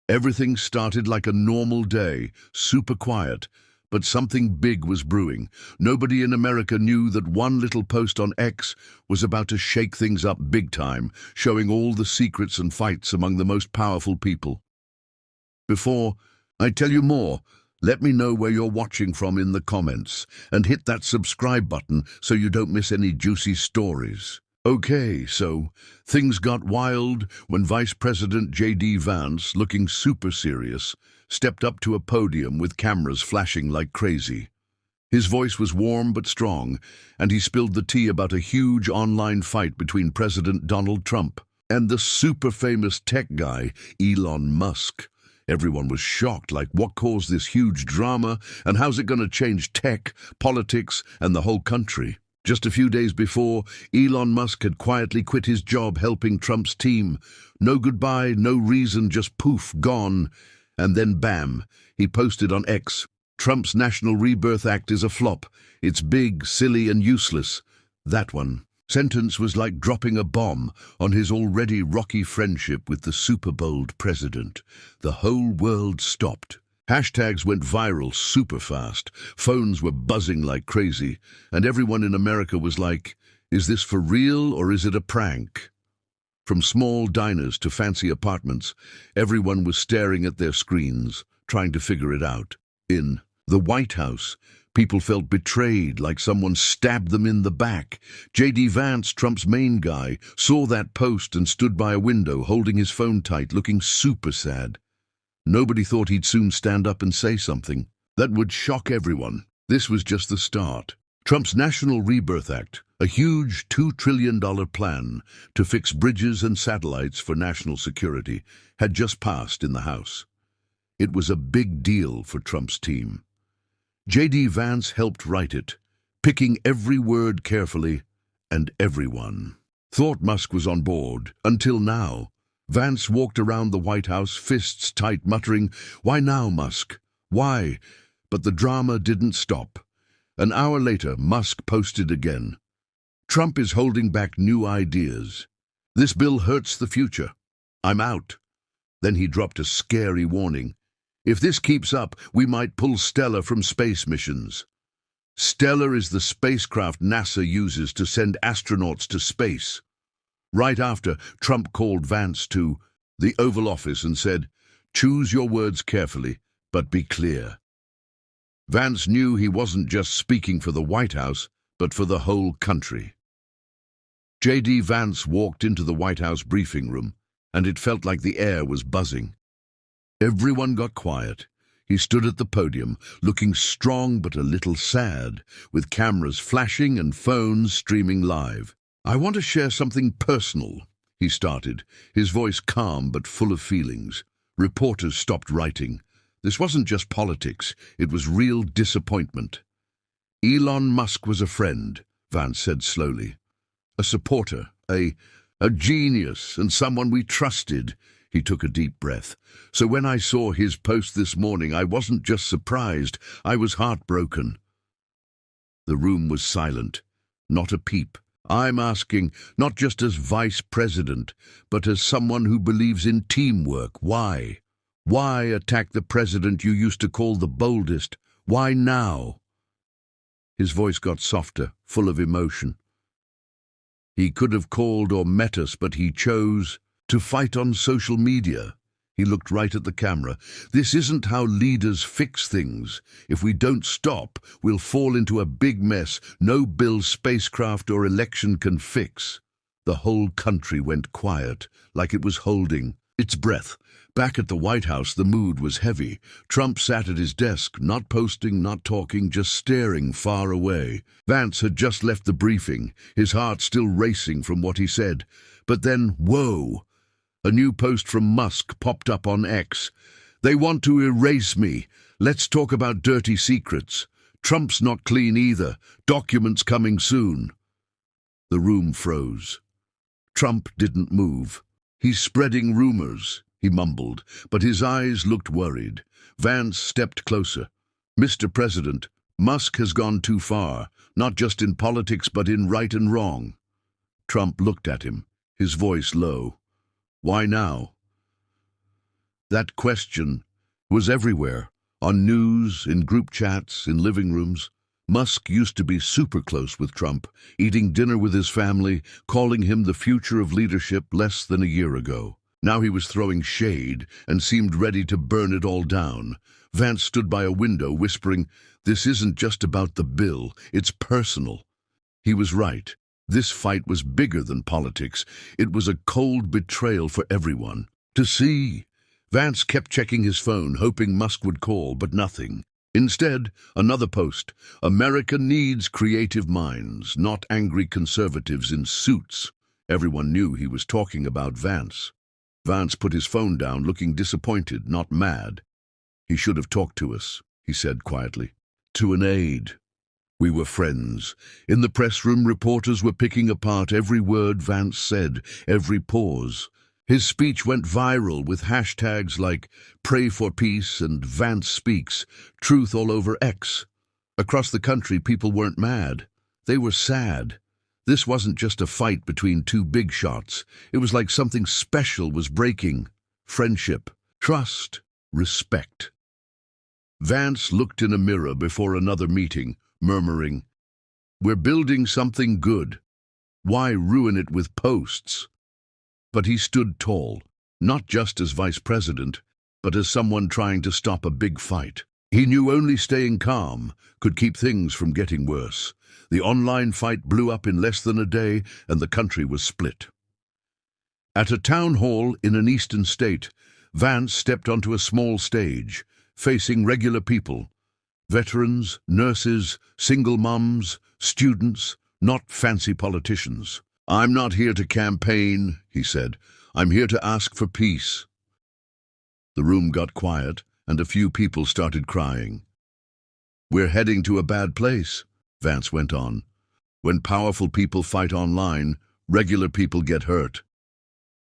Everything started like a normal day, super quiet, but something big was brewing. Nobody in America knew that one little post on X was about to shake things up big time, showing all the secrets and fights among the most powerful people. Before I tell you more, let me know where you're watching from in the comments, and hit that subscribe button so you don't miss any juicy stories. Okay, so things got wild when Vice President J.D. Vance, looking super serious, stepped up to a podium with cameras flashing like crazy. His voice was warm but strong, and he spilled the tea about a huge online fight between President Donald Trump and the super famous tech guy, Elon Musk. Everyone was shocked, like what caused this huge drama, and how's it going to change tech, politics, and the whole country? Just a few days before, Elon Musk had quietly quit his job helping Trump's team. No goodbye, no reason, just poof, gone. And then bam, he posted on X, "Trump's National Rebirth Act is a flop. It's big, silly, and useless." That one sentence was like dropping a bomb on his already rocky friendship with the super bold president. The whole world stopped. Hashtags went viral super fast, phones were buzzing like crazy, and everyone in America was like, is this for real or is it a prank? From small diners to fancy apartments, everyone was staring at their screens, trying to figure it out. In the White House, people felt betrayed, like someone stabbed them in the back. J.D. Vance, Trump's main guy, saw that post and stood by a window, holding his phone tight, looking super sad. Nobody thought he'd soon stand up and say something that would shock everyone. This was just the start. Trump's National Rebirth Act, a huge $2 trillion plan to fix bridges and satellites for national security, had just passed in the House. It was a big deal for Trump's team. J.D. Vance helped write it, picking every word carefully, and everyone thought Musk was on board, until now. Vance walked around the White House, fists tight, muttering, "Why now, Musk? Why?" But the drama didn't stop. An hour later, Musk posted again. "Trump is holding back new ideas. This bill hurts the future. I'm out." Then he dropped a scary warning. "If this keeps up, we might pull Stellar from space missions." Stellar is the spacecraft NASA uses to send astronauts to space. Right after, Trump called Vance to the Oval Office and said, "Choose your words carefully, but be clear." Vance knew he wasn't just speaking for the White House, but for the whole country. J.D. Vance walked into the White House briefing room, and it felt like the air was buzzing. Everyone got quiet. He stood at the podium, looking strong but a little sad, with cameras flashing and phones streaming live. "I want to share something personal," he started, his voice calm but full of feelings. Reporters stopped writing. This wasn't just politics, it was real disappointment. "Elon Musk was a friend," Vance said slowly. "A supporter, a genius, and someone we trusted." He took a deep breath. "So when I saw his post this morning, I wasn't just surprised, I was heartbroken." The room was silent, not a peep. "I'm asking, not just as vice president, but as someone who believes in teamwork, why? Why attack the president you used to call the boldest? Why now?" His voice got softer, full of emotion. "He could have called or met us, but he chose to fight on social media." He looked right at the camera. "This isn't how leaders fix things. If we don't stop, we'll fall into a big mess no bill, spacecraft, or election can fix." The whole country went quiet, like it was holding its breath. Back at the White House, the mood was heavy. Trump sat at his desk, not posting, not talking, just staring far away. Vance had just left the briefing, his heart still racing from what he said. But then, whoa! A new post from Musk popped up on X. "They want to erase me. Let's talk about dirty secrets. Trump's not clean either. Documents coming soon." The room froze. Trump didn't move. "He's spreading rumors," he mumbled, but his eyes looked worried. Vance stepped closer. "Mr. President, Musk has gone too far, not just in politics but in right and wrong." Trump looked at him, his voice low. "Why now?" That question was everywhere, on news, in group chats, in living rooms. Musk used to be super close with Trump, eating dinner with his family, calling him the future of leadership less than a year ago. Now he was throwing shade and seemed ready to burn it all down. Vance stood by a window whispering, "This isn't just about the bill, it's personal." He was right. This fight was bigger than politics. It was a cold betrayal for everyone to see. Vance kept checking his phone, hoping Musk would call, but nothing. Instead, another post. America needs creative minds, not angry conservatives in suits. Everyone knew he was talking about Vance. Vance put his phone down, looking disappointed, not mad. "He should have talked to us," he said quietly. "To an aide. We were friends." In the press room, reporters were picking apart every word Vance said, every pause. His speech went viral with hashtags like "Pray for Peace" and "Vance Speaks," truth all over X. Across the country, people weren't mad. They were sad. This wasn't just a fight between two big shots. It was like something special was breaking. Friendship, trust, respect. Vance looked in a mirror before another meeting, murmuring, "We're building something good. Why ruin it with posts?" But he stood tall, not just as vice president, but as someone trying to stop a big fight. He knew only staying calm could keep things from getting worse. The online fight blew up in less than a day, and the country was split. At a town hall in an eastern state, Vance stepped onto a small stage, facing regular people. Veterans, nurses, single mums, students, not fancy politicians. "I'm not here to campaign," he said. "I'm here to ask for peace." The room got quiet, and a few people started crying. "We're heading to a bad place," Vance went on. "When powerful people fight online, regular people get hurt."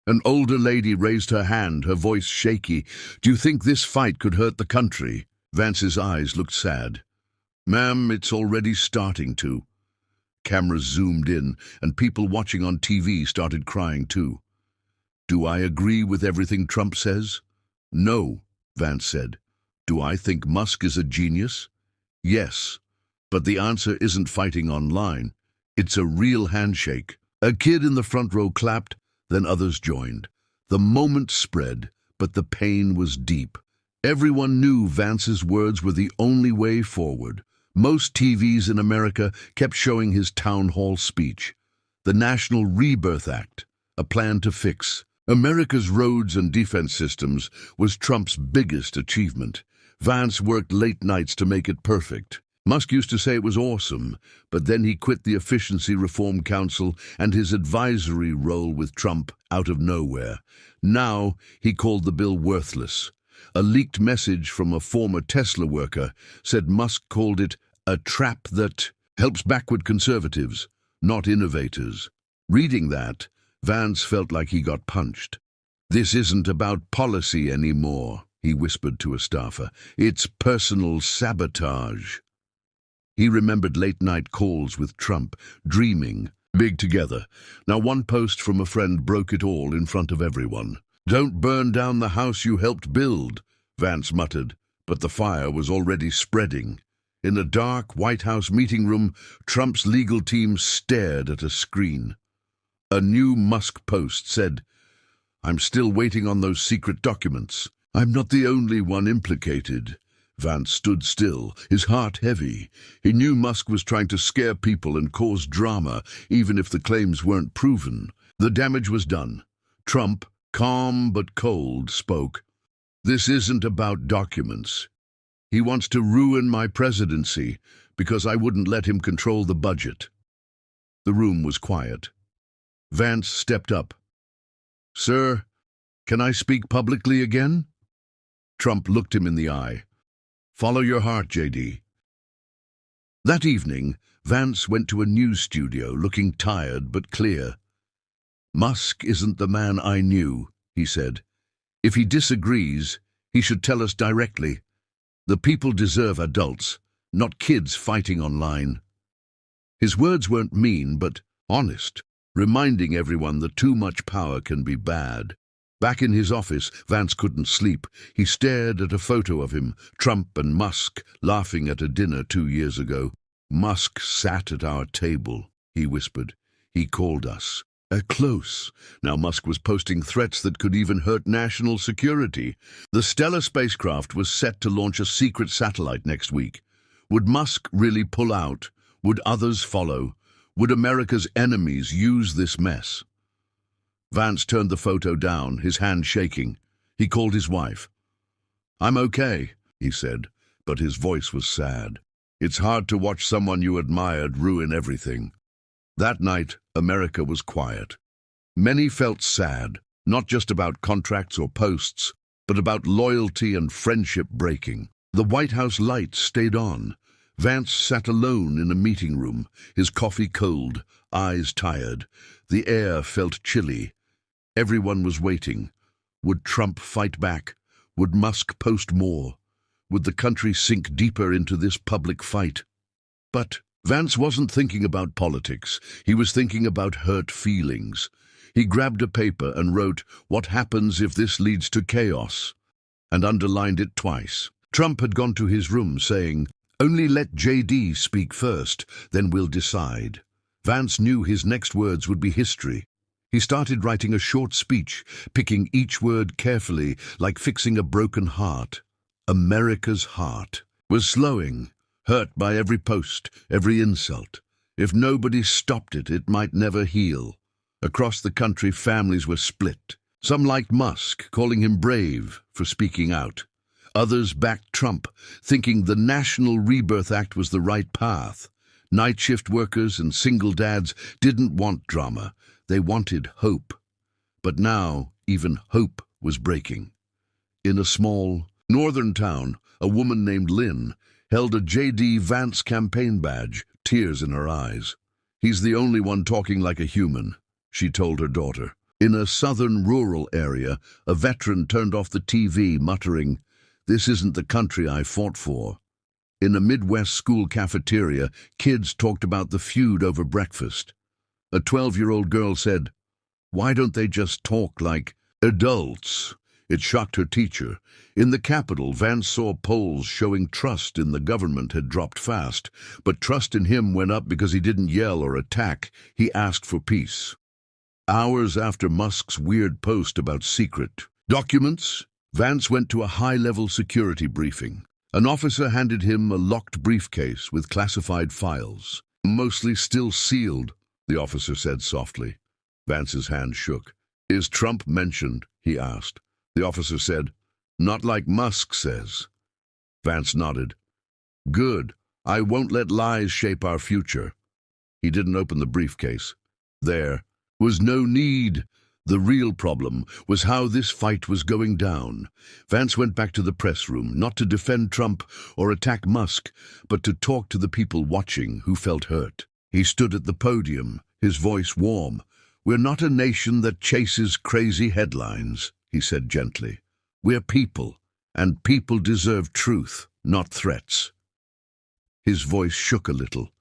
An older lady raised her hand, her voice shaky. "Do you think this fight could hurt the country?" Vance's eyes looked sad. "Ma'am, it's already starting to." Cameras zoomed in, and people watching on TV started crying too. "Do I agree with everything Trump says?" "No," Vance said. "Do I think Musk is a genius?" "Yes. But the answer isn't fighting online. It's a real handshake." A kid in the front row clapped, then others joined. The moment spread, but the pain was deep. Everyone knew Vance's words were the only way forward. Most TVs in America kept showing his town hall speech. The National Rebirth Act, a plan to fix America's roads and defense systems, was Trump's biggest achievement. Vance worked late nights to make it perfect. Musk used to say it was awesome, but then he quit the Efficiency Reform Council and his advisory role with Trump out of nowhere. Now he called the bill worthless. A leaked message from a former Tesla worker said Musk called it a trap that helps backward conservatives, not innovators. Reading that, Vance felt like he got punched. "This isn't about policy anymore," he whispered to a staffer. "It's personal sabotage." He remembered late-night calls with Trump, dreaming big together. Now one post from a friend broke it all in front of everyone. "Don't burn down the house you helped build," Vance muttered, but the fire was already spreading. In a dark White House meeting room, Trump's legal team stared at a screen. A new Musk post said, "I'm still waiting on those secret documents. I'm not the only one implicated." Vance stood still, his heart heavy. He knew Musk was trying to scare people and cause drama, even if the claims weren't proven. The damage was done. Trump, calm but cold, spoke. "This isn't about documents. He wants to ruin my presidency because I wouldn't let him control the budget." The room was quiet. Vance stepped up. "Sir, can I speak publicly again?" Trump looked him in the eye. "Follow your heart, JD." That evening, Vance went to a news studio looking tired but clear. "Musk isn't the man I knew," he said. "If he disagrees, he should tell us directly. The people deserve adults, not kids fighting online." His words weren't mean, but honest, reminding everyone that too much power can be bad. Back in his office, Vance couldn't sleep. He stared at a photo of him, Trump and Musk, laughing at a dinner 2 years ago. "Musk sat at our table," he whispered. "He called us. Close." Now Musk was posting threats that could even hurt national security. The Stellar spacecraft was set to launch a secret satellite next week. Would Musk really pull out? Would others follow? Would America's enemies use this mess? Vance turned the photo down, his hand shaking. He called his wife. "I'm okay," he said, but his voice was sad. "It's hard to watch someone you admired ruin everything." That night, America was quiet. Many felt sad, not just about contracts or posts, but about loyalty and friendship breaking. The White House lights stayed on. Vance sat alone in a meeting room, his coffee cold, eyes tired. The air felt chilly. Everyone was waiting. Would Trump fight back? Would Musk post more? Would the country sink deeper into this public fight? But Vance wasn't thinking about politics. He was thinking about hurt feelings. He grabbed a paper and wrote, "What happens if this leads to chaos?" and underlined it twice. Trump had gone to his room saying, "Only let JD speak first, then we'll decide." Vance knew his next words would be history. He started writing a short speech, picking each word carefully, like fixing a broken heart. America's heart was slowing, hurt by every post, every insult. If nobody stopped it, it might never heal. Across the country, families were split. Some liked Musk, calling him brave for speaking out. Others backed Trump, thinking the National Rebirth Act was the right path. Night shift workers and single dads didn't want drama. They wanted hope. But now, even hope was breaking. In a small, northern town, a woman named Lynn held a J.D. Vance campaign badge, tears in her eyes. "He's the only one talking like a human," she told her daughter. In a southern rural area, a veteran turned off the TV, muttering, "This isn't the country I fought for." In a Midwest school cafeteria, kids talked about the feud over breakfast. A 12-year-old girl said, "Why don't they just talk like adults?" It shocked her teacher. In the Capitol, Vance saw polls showing trust in the government had dropped fast, but trust in him went up because he didn't yell or attack. He asked for peace. Hours after Musk's weird post about secret documents, Vance went to a high-level security briefing. An officer handed him a locked briefcase with classified files. "Mostly still sealed," the officer said softly. Vance's hand shook. "Is Trump mentioned?" he asked. The officer said, "Not like Musk says." Vance nodded. "Good. I won't let lies shape our future." He didn't open the briefcase. There was no need. The real problem was how this fight was going down. Vance went back to the press room, not to defend Trump or attack Musk, but to talk to the people watching who felt hurt. He stood at the podium, his voice warm. "We're not a nation that chases crazy headlines," he said gently. "We're people, and people deserve truth, not threats." His voice shook a little.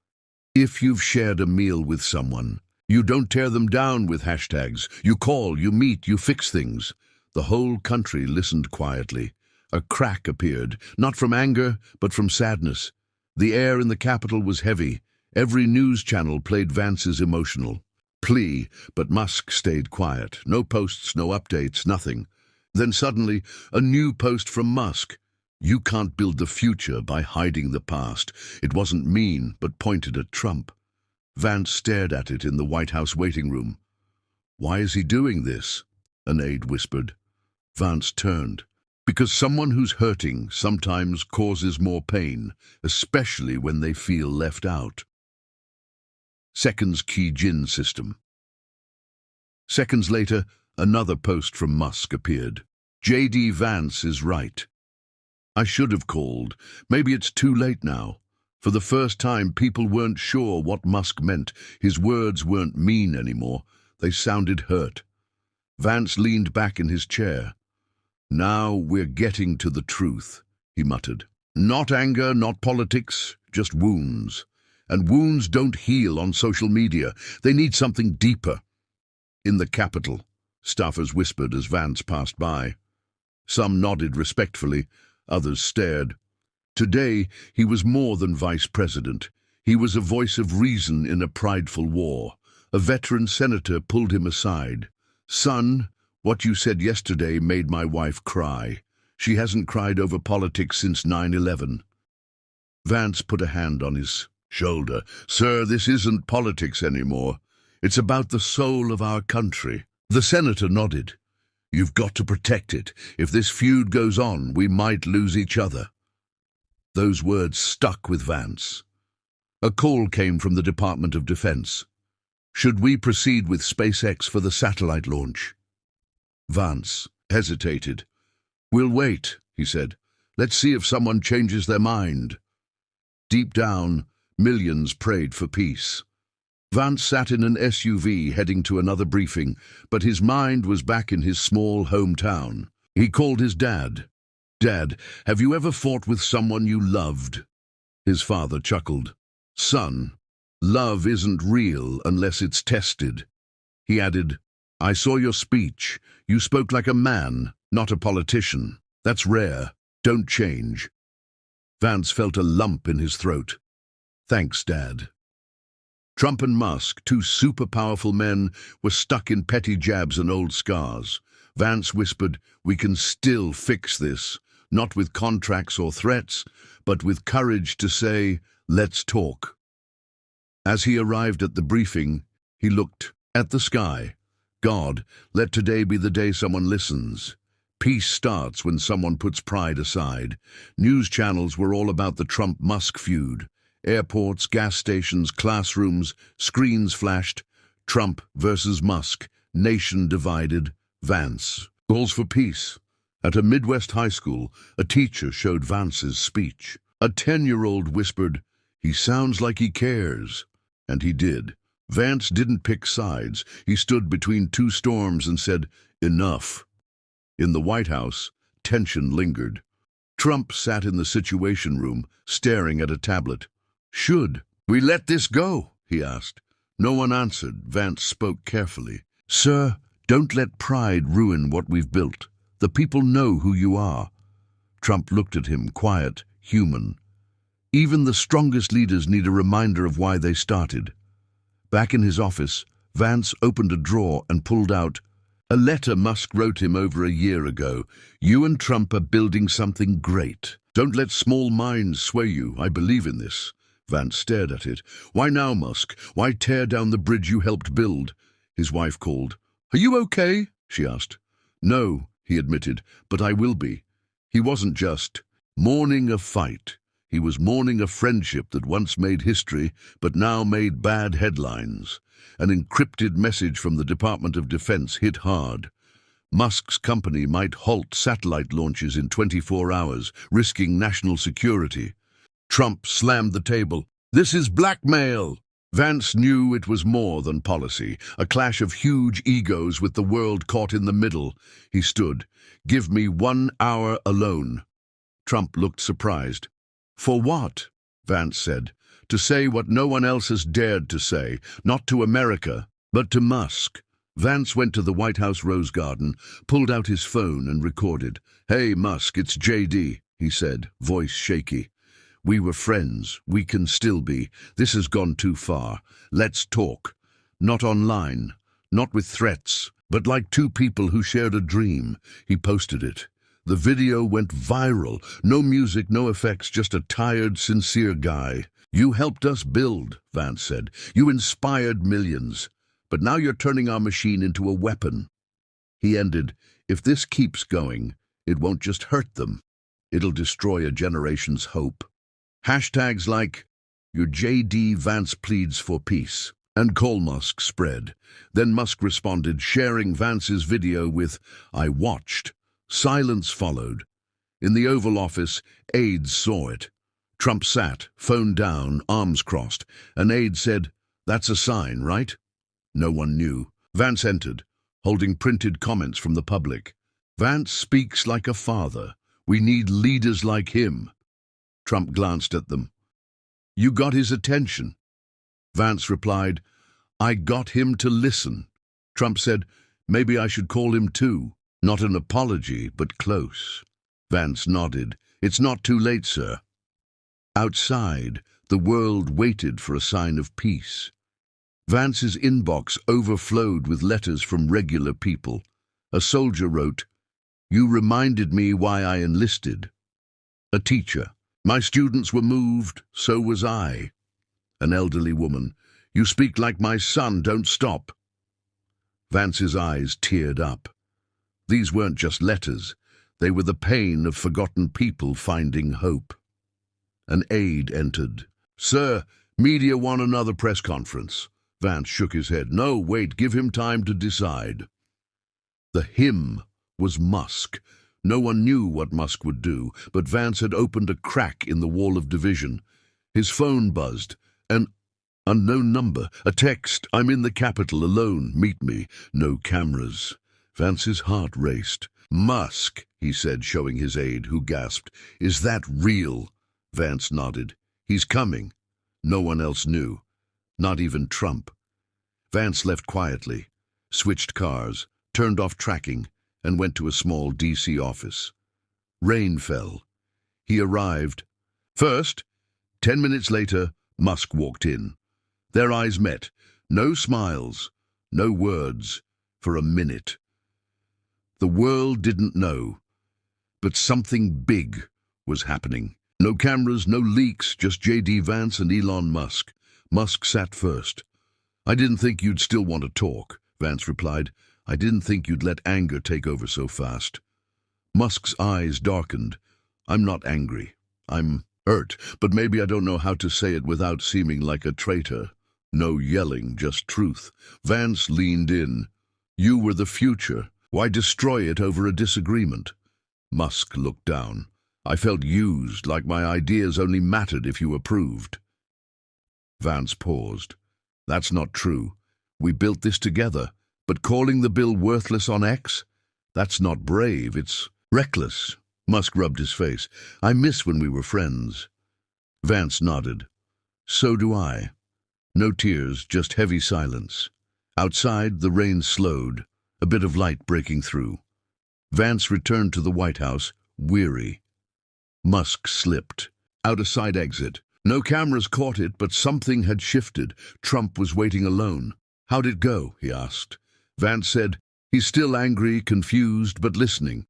"If you've shared a meal with someone, you don't tear them down with hashtags. You call, you meet, you fix things." The whole country listened quietly. A crack appeared, not from anger, but from sadness. The air in the Capitol was heavy. Every news channel played Vance's emotional plea, but Musk stayed quiet. No posts, no updates, nothing. Then suddenly, a new post from Musk. "You can't build the future by hiding the past." It wasn't mean, but pointed at Trump. Vance stared at it in the White House waiting room. "Why is he doing this?" an aide whispered. Vance turned. "Because someone who's hurting sometimes causes more pain, especially when they feel left out." Seconds key Jin system. Seconds later, another post from Musk appeared. "J.D. Vance is right. I should have called. Maybe it's too late now." For the first time, people weren't sure what Musk meant. His words weren't mean anymore. They sounded hurt. Vance leaned back in his chair. "Now we're getting to the truth," he muttered. "Not anger, not politics, just wounds. And wounds don't heal on social media. They need something deeper." In the Capitol, staffers whispered as Vance passed by. Some nodded respectfully, others stared. Today, he was more than vice president. He was a voice of reason in a prideful war. A veteran senator pulled him aside. "Son, what you said yesterday made my wife cry. She hasn't cried over politics since 9/11. Vance put a hand on his shoulder. "Sir, this isn't politics anymore. It's about the soul of our country." The senator nodded. "You've got to protect it. If this feud goes on, we might lose each other." Those words stuck with Vance. A call came from the Department of Defense. "Should we proceed with SpaceX for the satellite launch?" Vance hesitated. "We'll wait," he said. "Let's see if someone changes their mind." Deep down, millions prayed for peace. Vance sat in an SUV heading to another briefing, but his mind was back in his small hometown. He called his dad. "Dad, have you ever fought with someone you loved?" His father chuckled. "Son, love isn't real unless it's tested." He added, "I saw your speech. You spoke like a man, not a politician. That's rare. Don't change." Vance felt a lump in his throat. "Thanks, Dad." Trump and Musk, two super-powerful men, were stuck in petty jabs and old scars. Vance whispered, "We can still fix this, not with contracts or threats, but with courage to say, 'Let's talk.'" As he arrived at the briefing, he looked at the sky. "God, let today be the day someone listens." Peace starts when someone puts pride aside. News channels were all about the Trump-Musk feud. Airports, gas stations, classrooms, screens flashed. Trump versus Musk, nation divided. Vance calls for peace. At a Midwest high school, a teacher showed Vance's speech. A 10-year-old whispered, "He sounds like he cares." And he did. Vance didn't pick sides. He stood between two storms and said, "Enough." In the White House, tension lingered. Trump sat in the Situation Room, staring at a tablet. "Should we let this go?" he asked. No one answered. Vance spoke carefully. "Sir, don't let pride ruin what we've built. The people know who you are." Trump looked at him, quiet, human. Even the strongest leaders need a reminder of why they started. Back in his office, Vance opened a drawer and pulled out a letter Musk wrote him over a year ago. "You and Trump are building something great. Don't let small minds sway you. I believe in this." Vance stared at it. "Why now, Musk? Why tear down the bridge you helped build?" His wife called. "Are you okay?" she asked. "No," he admitted, "but I will be." He wasn't just mourning a fight. He was mourning a friendship that once made history, but now made bad headlines. An encrypted message from the Department of Defense hit hard. Musk's company might halt satellite launches in 24 hours, risking national security. Trump slammed the table. "This is blackmail!" Vance knew it was more than policy, a clash of huge egos with the world caught in the middle. He stood. "Give me 1 hour alone." Trump looked surprised. "For what?" Vance said. "To say what no one else has dared to say, not to America, but to Musk." Vance went to the White House Rose Garden, pulled out his phone and recorded. "Hey, Musk, it's JD," he said, voice shaky. "We were friends. We can still be. This has gone too far. Let's talk. Not online, not with threats, but like two people who shared a dream." He posted it. The video went viral. No music, no effects, just a tired, sincere guy. "You helped us build," Vance said. "You inspired millions. But now you're turning our machine into a weapon." He ended, "If this keeps going, it won't just hurt them. It'll destroy a generation's hope." Hashtags like, "Your JD Vance pleads for peace," and "Call Musk" spread. Then Musk responded, sharing Vance's video with, "I watched." Silence followed. In the Oval Office, aides saw it. Trump sat, phone down, arms crossed. An aide said, "That's a sign, right?" No one knew. Vance entered, holding printed comments from the public. "Vance speaks like a father. We need leaders like him." Trump glanced at them. "You got his attention." Vance replied, "I got him to listen." Trump said, Maybe I should call him too. Not an apology, but close. Vance nodded. It's not too late, sir. Outside, the world waited for a sign of peace. Vance's inbox overflowed with letters from regular people. A soldier wrote, "You reminded me why I enlisted." A teacher, "My students were moved, so was I." An elderly woman, "You speak like my son, don't stop." Vance's eyes teared up. These weren't just letters. They were the pain of forgotten people finding hope. An aide entered. "Sir, media want another press conference." Vance shook his head. "No, wait, give him time to decide." The him was Musk. No one knew what Musk would do, but Vance had opened a crack in the wall of division. His phone buzzed. An unknown number. A text. "I'm in the capital, alone. Meet me." No cameras. Vance's heart raced. "Musk," he said, showing his aide, who gasped. "Is that real?" Vance nodded. "He's coming." No one else knew. Not even Trump. Vance left quietly, switched cars, turned off tracking, and went to a small DC office. Rain fell. He arrived. First, 10 minutes later, Musk walked in. Their eyes met. No smiles, no words, for a minute. The world didn't know, but something big was happening. No cameras, no leaks, just J.D. Vance and Elon Musk. Musk sat first. "I didn't think you'd still want to talk," Vance replied. "I didn't think you'd let anger take over so fast." Musk's eyes darkened. "I'm not angry. I'm hurt, but maybe I don't know how to say it without seeming like a traitor." No yelling, just truth. Vance leaned in. "You were the future. Why destroy it over a disagreement?" Musk looked down. "I felt used, like my ideas only mattered if you approved." Vance paused. "That's not true. We built this together. But calling the bill worthless on X? That's not brave, it's reckless." Musk rubbed his face. "I miss when we were friends." Vance nodded. "So do I." No tears, just heavy silence. Outside, the rain slowed, a bit of light breaking through. Vance returned to the White House, weary. Musk slipped. Out a side exit. No cameras caught it, but something had shifted. Trump was waiting alone. "How'd it go?" he asked. Vance said, "He's still angry, confused, but listening."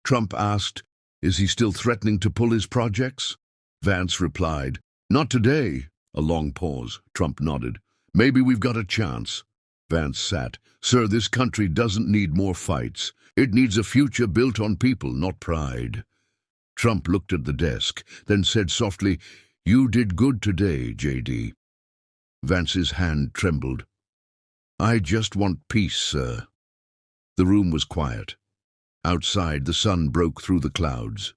Trump asked, "Is he still threatening to pull his projects?" Vance replied, "Not today." A long pause. Trump nodded. "Maybe we've got a chance." Vance sat. "Sir, this country doesn't need more fights. It needs a future built on people, not pride." Trump looked at the desk, then said softly, "You did good today, J.D." Vance's hand trembled. "I just want peace, sir." The room was quiet. Outside, the sun broke through the clouds.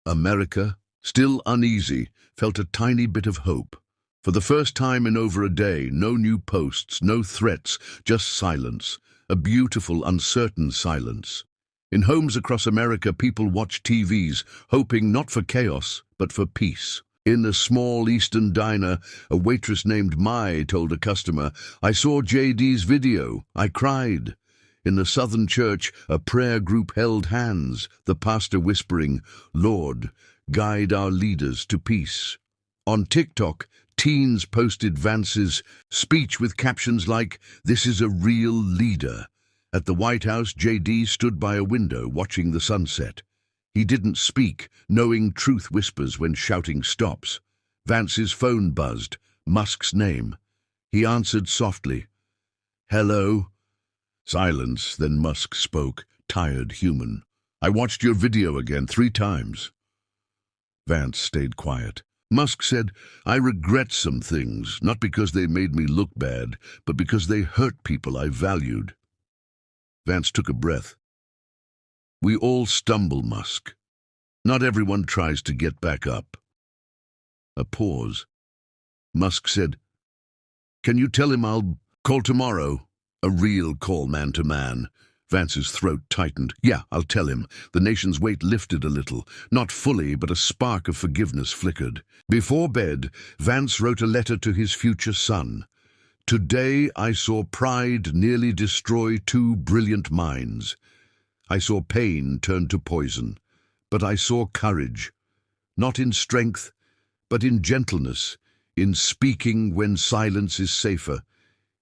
America, still uneasy, felt a tiny bit of hope. For the first time in over a day, no new posts, no threats, just silence. A beautiful, uncertain silence. In homes across America, people watched TVs, hoping not for chaos, but for peace. In a small eastern diner, a waitress named Mai told a customer, "I saw JD's video. I cried." In the southern church, a prayer group held hands, the pastor whispering, "Lord, guide our leaders to peace." On TikTok, teens posted Vance's speech with captions like, "This is a real leader." At the White House, JD stood by a window watching the sunset. He didn't speak, knowing truth whispers when shouting stops. Vance's phone buzzed, Musk's name. He answered softly, "Hello?" Silence, then Musk spoke, tired, human. "I watched your video again 3 times." Vance stayed quiet. Musk said, "I regret some things, not because they made me look bad, but because they hurt people I valued." Vance took a breath. "We all stumble, Musk. Not everyone tries to get back up." A pause. Musk said, "Can you tell him I'll call tomorrow?" A real call, man to man. Vance's throat tightened. "Yeah, I'll tell him." The nation's weight lifted a little. Not fully, but a spark of forgiveness flickered. Before bed, Vance wrote a letter to his future son. Today I saw pride nearly destroy two brilliant minds. I saw pain turn to poison, but I saw courage, not in strength, but in gentleness, in speaking when silence is safer,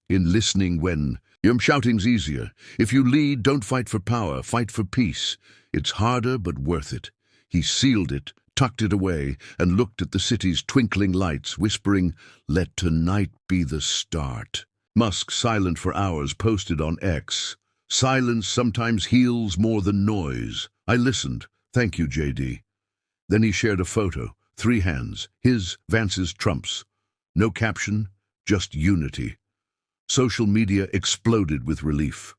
in listening when shouting's easier. If you lead, don't fight for power, fight for peace. It's harder, but worth it. He sealed it, tucked it away, and looked at the city's twinkling lights, whispering, "Let tonight be the start." Musk, silent for hours, posted on X. "Silence sometimes heals more than noise." I listened. "Thank you, JD." Then he shared a photo, 3 hands, his, Vance's, Trump's. No caption, just unity. Social media exploded with relief.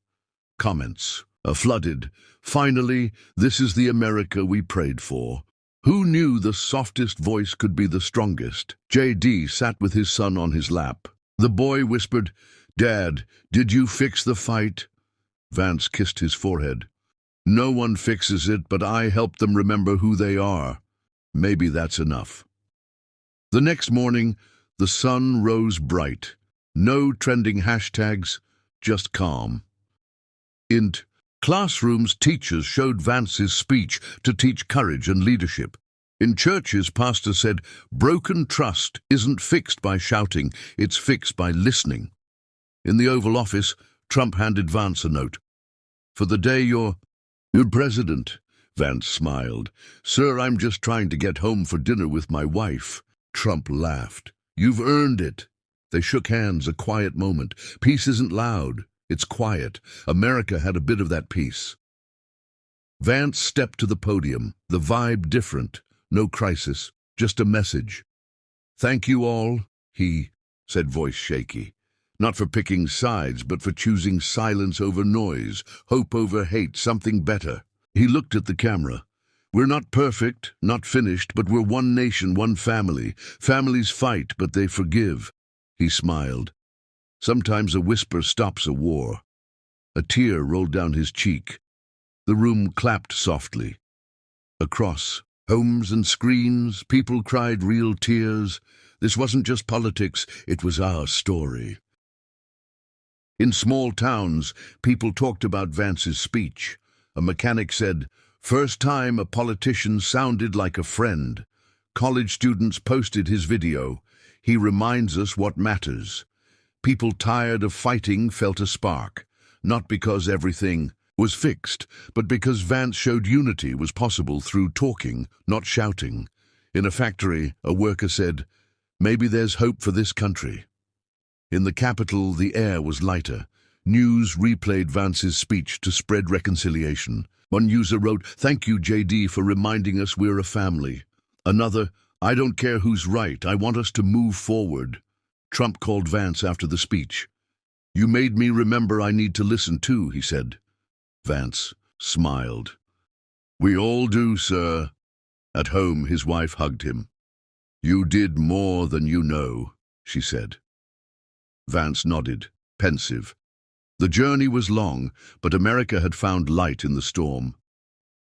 Comments flooded. "Finally, this is the America we prayed for." Who knew the softest voice could be the strongest? JD sat with his son on his lap. The boy whispered, "Dad, did you fix the fight?" Vance kissed his forehead. "No one fixes it, but I help them remember who they are." Maybe that's enough. The next morning, the sun rose bright. No trending hashtags, just calm. In classrooms, teachers showed Vance's speech to teach courage and leadership. In churches, pastors said, "Broken trust isn't fixed by shouting, it's fixed by listening." In the Oval Office, Trump handed Vance a note. "For the day you're president." Vance smiled. "Sir, I'm just trying to get home for dinner with my wife." Trump laughed. "You've earned it." They shook hands, a quiet moment. Peace isn't loud, it's quiet. America had a bit of that peace. Vance stepped to the podium, the vibe different. No crisis, just a message. "Thank you all," he said, voice shaky. "Not for picking sides, but for choosing silence over noise, hope over hate, something better." He looked at the camera. "We're not perfect, not finished, but we're one nation, one family. Families fight, but they forgive." He smiled. Sometimes a whisper stops a war. A tear rolled down his cheek. The room clapped softly. Across homes and screens, people cried real tears. This wasn't just politics, it was our story. In small towns, people talked about Vance's speech. A mechanic said, "First time a politician sounded like a friend." College students posted his video. He reminds us what matters. People tired of fighting felt a spark, not because everything was fixed, but because Vance showed unity was possible through talking, not shouting. In a factory, a worker said, "Maybe there's hope for this country." In the capital, the air was lighter. News replayed Vance's speech to spread reconciliation. One user wrote, "Thank you, JD, for reminding us we're a family." Another, "I don't care who's right, I want us to move forward." Trump called Vance after the speech. "You made me remember I need to listen too," he said. Vance smiled. "We all do, sir." At home, his wife hugged him. "You did more than you know," she said. Vance nodded, pensive. The journey was long, but America had found light in the storm.